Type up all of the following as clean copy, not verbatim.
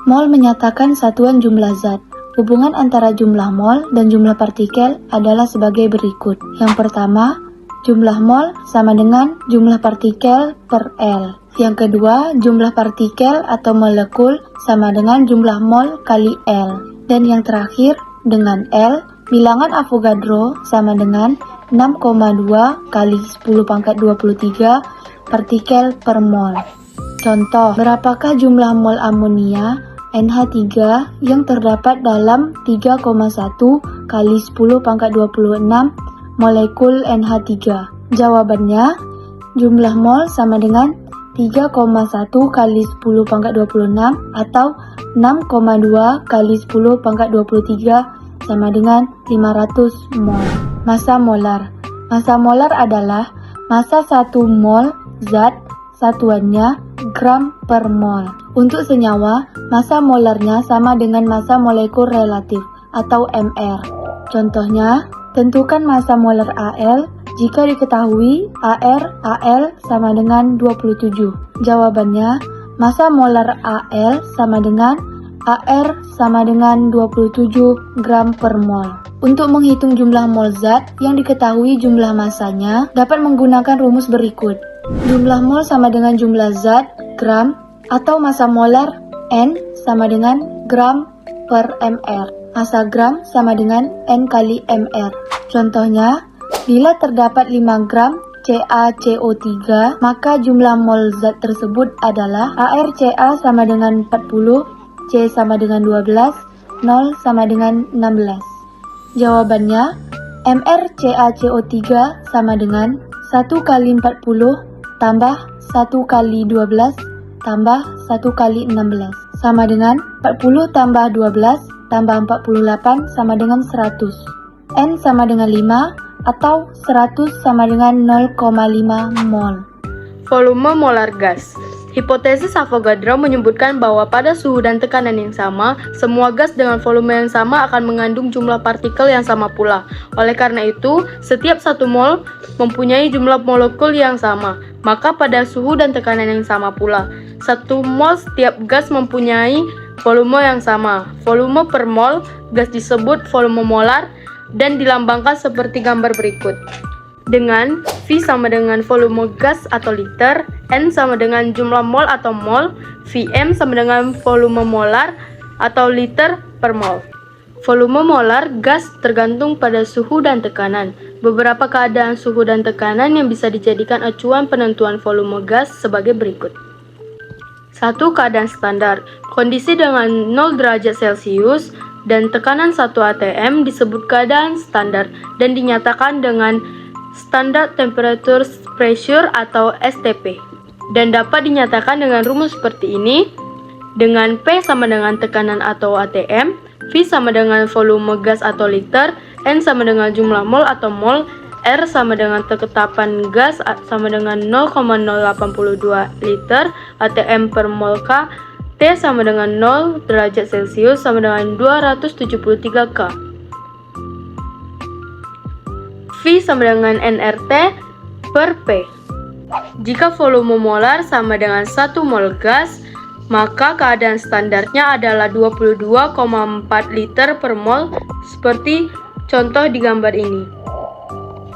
Mol menyatakan satuan jumlah zat. Hubungan antara jumlah mol dan jumlah partikel adalah sebagai berikut. Yang pertama, jumlah mol sama dengan jumlah partikel per L. Yang kedua, jumlah partikel atau molekul sama dengan jumlah mol kali L. Dan yang terakhir, dengan L, bilangan Avogadro sama dengan 6,2 kali 10 pangkat 23 partikel per mol. Contoh, berapakah jumlah mol amonia NH3 yang terdapat dalam 3,1 kali 10 pangkat 26 molekul NH3? Jawabannya, jumlah mol sama dengan 3,1 kali 10 pangkat 26 atau 6,2 kali 10 pangkat 23 sama dengan 500 mol. Massa molar. Massa molar adalah massa 1 mol zat, satuannya gram per mol. Untuk senyawa, massa molarnya sama dengan massa molekul relatif atau MR. Contohnya, tentukan massa molar Al jika diketahui AL sama dengan 27. Jawabannya, massa molar Al sama dengan AR sama dengan 27 gram per mol. Untuk menghitung jumlah mol zat yang diketahui jumlah massanya, dapat menggunakan rumus berikut. Jumlah mol sama dengan jumlah zat, gram, atau massa molar N sama dengan gram per mR. Massa gram sama dengan N kali mR. Contohnya, bila terdapat 5 gram CaCO3, maka jumlah mol zat tersebut adalah ArCa sama dengan 40, C sama dengan 12, 0 sama dengan 16. Jawabannya, MrCaCO3 sama dengan 1 kali 40 tambah 1 kali 12 tambah 1 kali 16 sama dengan 40 tambah 12 tambah 48 sama dengan 100. N sama dengan 5 atau 100 sama dengan 0,5 mol. Volume molar gas. Hipotesis Avogadro menyebutkan bahwa pada suhu dan tekanan yang sama, semua gas dengan volume yang sama akan mengandung jumlah partikel yang sama pula. Oleh karena itu, setiap satu mol mempunyai jumlah molekul yang sama. Maka pada suhu dan tekanan yang sama pula, satu mol setiap gas mempunyai volume yang sama. Volume per mol gas disebut volume molar dan dilambangkan seperti gambar berikut. Dengan V sama dengan volume gas atau liter, N sama dengan jumlah mol atau mol, Vm sama dengan volume molar atau liter per mol. Volume molar gas tergantung pada suhu dan tekanan. Beberapa keadaan suhu dan tekanan yang bisa dijadikan acuan penentuan volume gas sebagai berikut. 1. Keadaan standar. Kondisi dengan 0 derajat Celcius dan tekanan 1 atm disebut keadaan standar dan dinyatakan dengan Standard Temperature Pressure atau STP, dan dapat dinyatakan dengan rumus seperti ini. Dengan P sama dengan tekanan atau ATM, V sama dengan volume gas atau liter, N sama dengan jumlah mol atau mol, R sama dengan ketetapan gas sama dengan 0,082 liter ATM per mol K, T sama dengan 0 derajat Celcius sama dengan 273 K. V sama dengan nRT per P. Jika volume molar sama dengan 1 mol gas, maka keadaan standarnya adalah 22,4 liter per mol seperti contoh di gambar ini.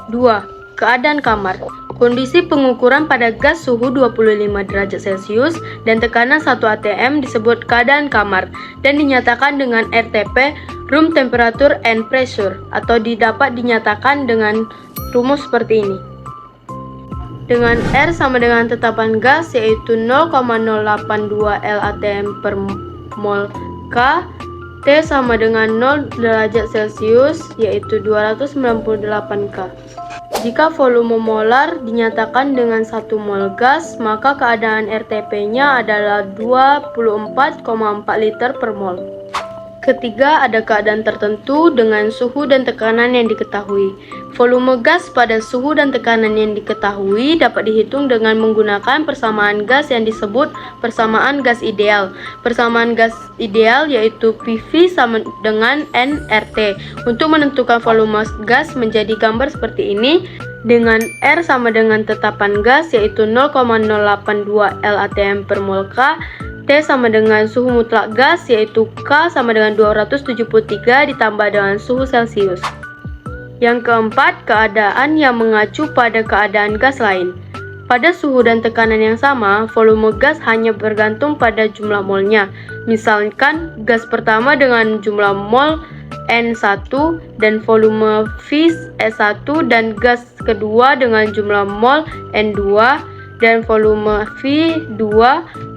2. Keadaan kamar. Kondisi pengukuran pada gas suhu 25 derajat Celcius dan tekanan 1 atm disebut keadaan kamar dan dinyatakan dengan RTP, Room Temperature and Pressure, atau dapat dinyatakan dengan rumus seperti ini. Dengan R sama dengan tetapan gas yaitu 0,082 LATM per mol K, T sama dengan 0 derajat Celcius yaitu 298 K. Jika volume molar dinyatakan dengan 1 mol gas, maka keadaan RTP-nya adalah 24,4 liter per mol. Ketiga, ada keadaan tertentu dengan suhu dan tekanan yang diketahui. Volume gas pada suhu dan tekanan yang diketahui dapat dihitung dengan menggunakan persamaan gas yang disebut persamaan gas ideal. Persamaan gas ideal yaitu PV sama dengan nRT. Untuk menentukan volume gas menjadi gambar seperti ini, dengan R sama dengan tetapan gas yaitu 0,082 LATM per mol K, T sama dengan suhu mutlak gas, yaitu K sama dengan 273 ditambah dengan suhu Celcius. Yang keempat, keadaan yang mengacu pada keadaan gas lain. Pada suhu dan tekanan yang sama, volume gas hanya bergantung pada jumlah molnya. Misalkan, gas pertama dengan jumlah mol N1 dan volume V S1 dan gas kedua dengan jumlah mol N2 dan volume V2,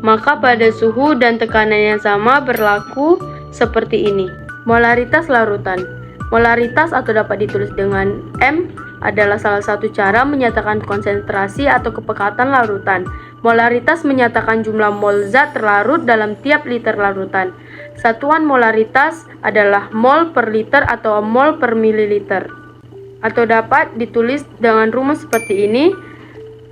maka pada suhu dan tekanan yang sama berlaku seperti ini. Molaritas larutan. Molaritas atau dapat ditulis dengan M adalah salah satu cara menyatakan konsentrasi atau kepekatan larutan. Molaritas menyatakan jumlah mol zat terlarut dalam tiap liter larutan. Satuan molaritas adalah mol per liter atau mol per mililiter. Atau dapat ditulis dengan rumus seperti ini,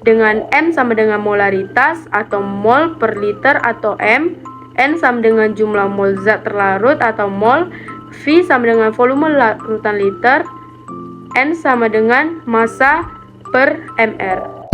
dengan M sama dengan molaritas atau mol per liter atau M, N sama dengan jumlah mol zat terlarut atau mol, V sama dengan volume larutan liter, N sama dengan massa per mR.